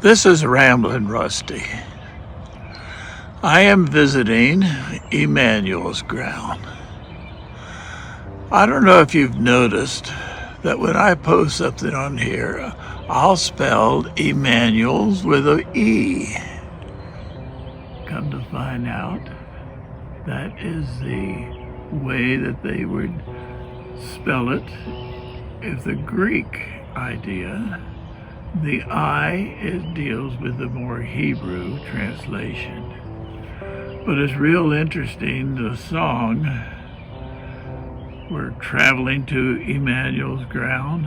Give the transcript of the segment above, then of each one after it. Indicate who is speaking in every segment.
Speaker 1: This is Ramblin' Rusty. I am visiting Immanuel's ground. I don't know if you've noticed that when I post something on here, I'll spell Immanuel's with an E. Come to find out, that is the way that they would spell it. If the Greek idea, the I, it deals with the more Hebrew translation. But it's real interesting, the song, we're traveling to Immanuel's ground,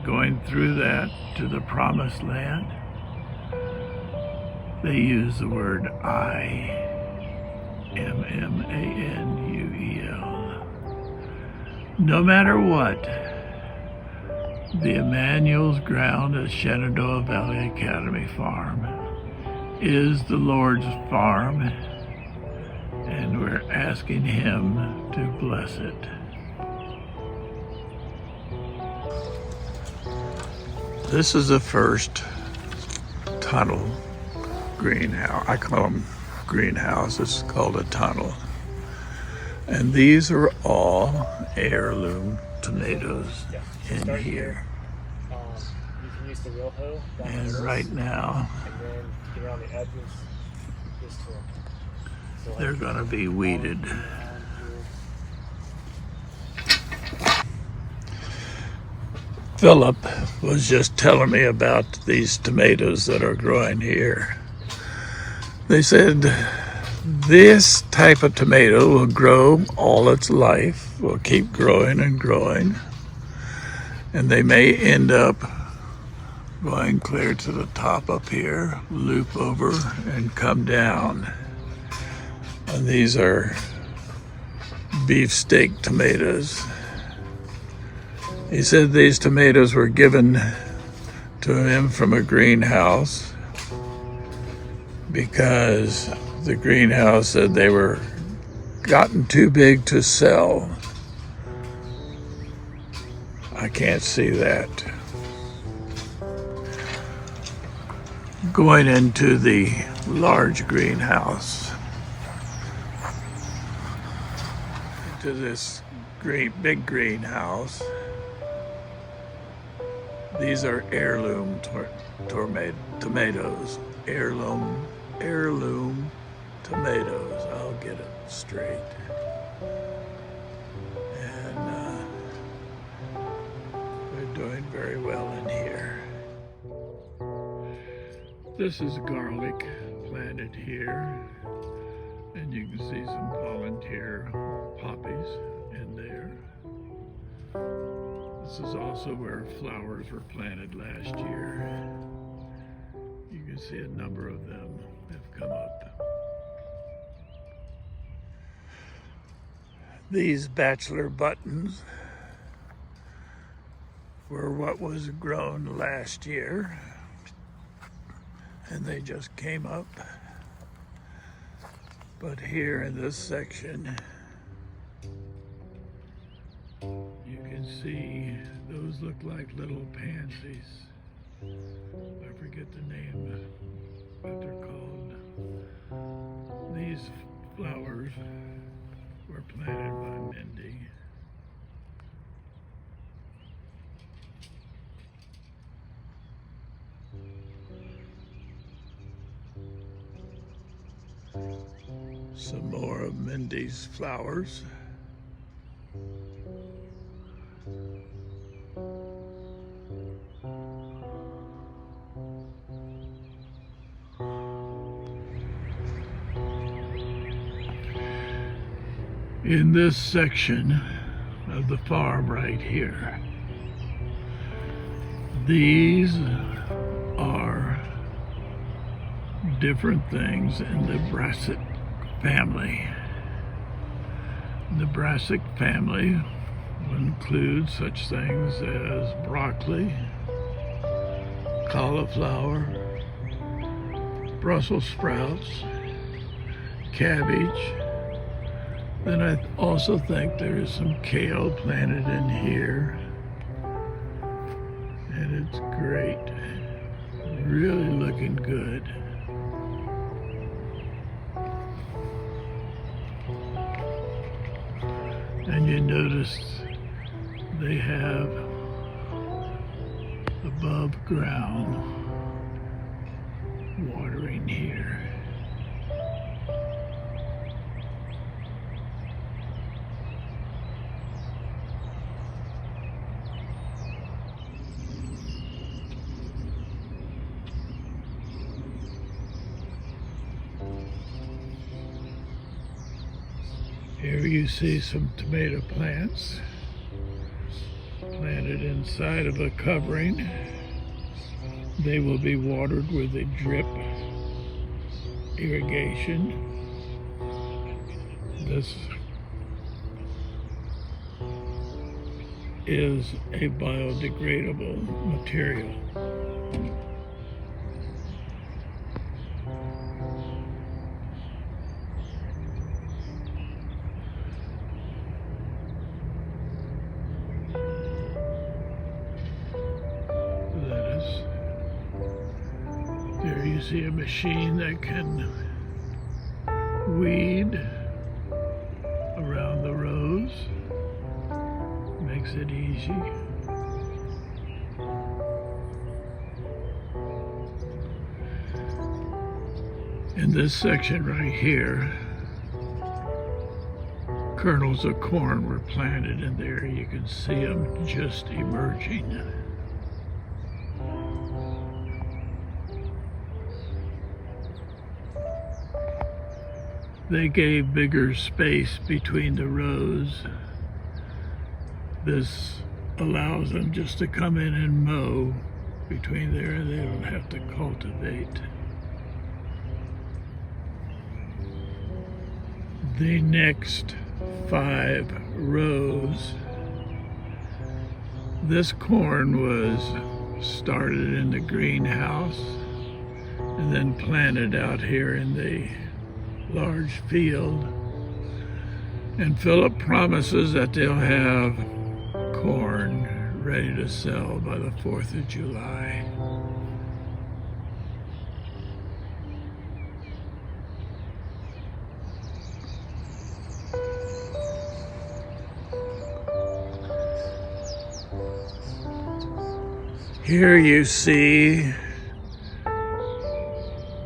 Speaker 1: going through that to the promised land. They use the word I, Immanuel. No matter what, the Immanuel's ground at Shenandoah Valley Academy Farm is the Lord's farm, and we're asking Him to bless it. This is the first tunnel greenhouse. I call them greenhouses. It's called a tunnel. And these are all heirloom tomatoes in here.
Speaker 2: You can use the real hoe.
Speaker 1: And right now,
Speaker 2: And then get around the edges, this tool. So
Speaker 1: they're going to be weeded. Philip was just telling me about these tomatoes that are growing here. They said this type of tomato will grow all its life, will keep growing and growing, and they may end up going clear to the top up here, loop over, and come down. And these are beefsteak tomatoes. He said these tomatoes were given to him from a greenhouse because the greenhouse said they were gotten too big to sell. I can't see that. Going into the large greenhouse, into this big greenhouse. These are heirloom tomatoes. Heirloom tomatoes. I'll get it straight. And they're doing very well in here. This is garlic planted here. And you can see some volunteer poppies in there. This is also where flowers were planted last year. You can see a number of them have come up. These bachelor buttons were what was grown last year, and they just came up. But here in this section, you can see those look like little pansies. I forget the name, what they're called. These flowers were planted by Mindy. Some more of Mindy's flowers. In this section of the farm right here, these are different things in the brassic family. The brassic family will include such things as broccoli, cauliflower, Brussels sprouts, cabbage. Then I also think there is some kale planted in here. And it's great. really looking good. And you notice they have above ground watering here. Here you see some tomato plants planted inside of a covering. They will be watered with a drip irrigation. This is a biodegradable material. There you see a machine that can weed around the rows. Makes it easy. In this section right here, kernels of corn were planted in there. You can see them just emerging. They gave bigger space between the rows. This allows them just to come in and mow between there, and they don't have to cultivate. The next 5 rows, this corn was started in the greenhouse and then planted out here in the large field. And Philip promises that they'll have corn ready to sell by the 4th of July. Here you see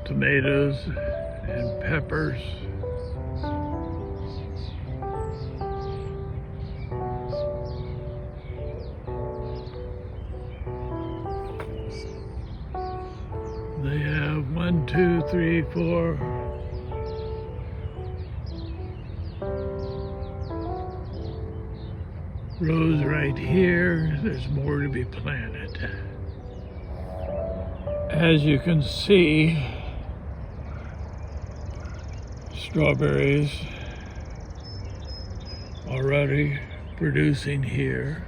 Speaker 1: tomatoes and peppers. They have 1, 2, 3, 4. Rows right here. There's more to be planted. As you can see, strawberries already producing here.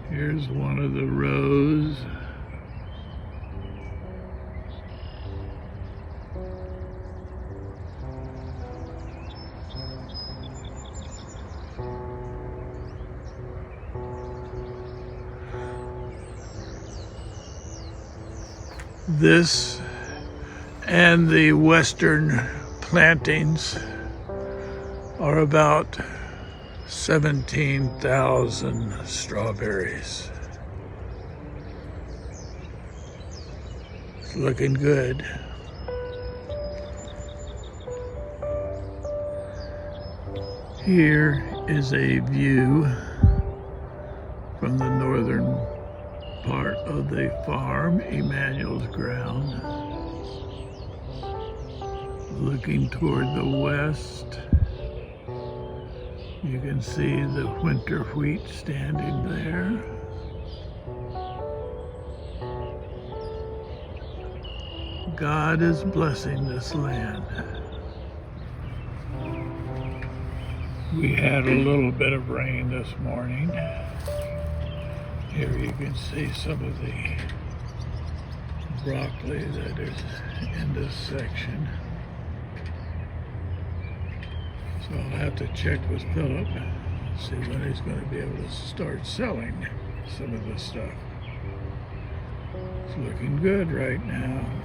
Speaker 1: Here's one of the rows. This and the western plantings are about 17,000 strawberries. It's looking good. Here is a view from the northern part of the farm, Immanuel's ground. Looking toward the west, you can see the winter wheat standing there. God is blessing this land. We had a little bit of rain this morning. Here you can see some of the broccoli that is in this section. So I'll have to check with Philip, see when he's going to be able to start selling some of this stuff. It's looking good right now.